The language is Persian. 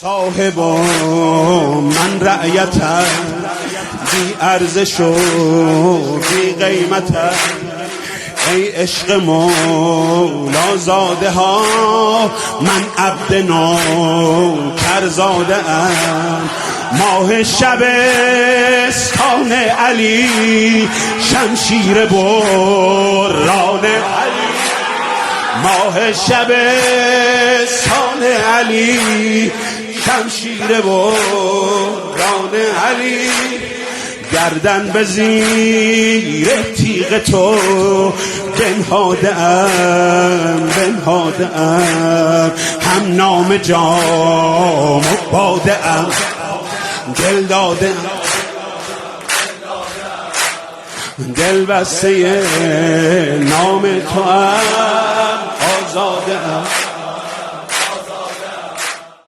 صاحب من رعیتم، بی ارزش و بی قیمتم. ای عشق مولا زاده ها، من عبد نوکر زاده ام. ماه شبستان علی، شمشیر بران علی. ماه شبستان علی، شمشیر بران علی. گردن به زیر تیغ تو بنهاده ام، بنهاده ام. هم نام جام و باده ام، دل داده ام. دل بسته نام تو ام، آزاده ام.